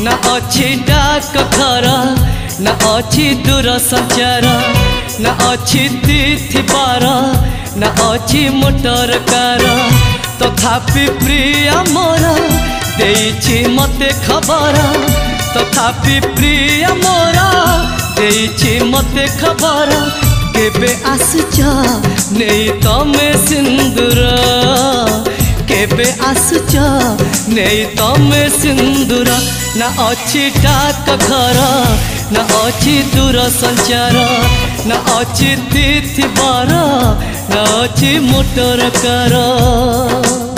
ना अच्छी डाक घर ना अच्छी दूर संचार ना अच्छी तिथि बार ना अच्छी मोटर कार तथापि प्रिय मोर देइछि मते खबर तथापि प्रिय मोर देइछि मते खबर केबे आसुच नहीं तमे सिंदूर केबे आसुच नहीं तमे सिंदूर ना अच्छी डाक घर ना अच्छी दूर संचार ना अच्छी तिथि बार ना अच्छी मोटर कार।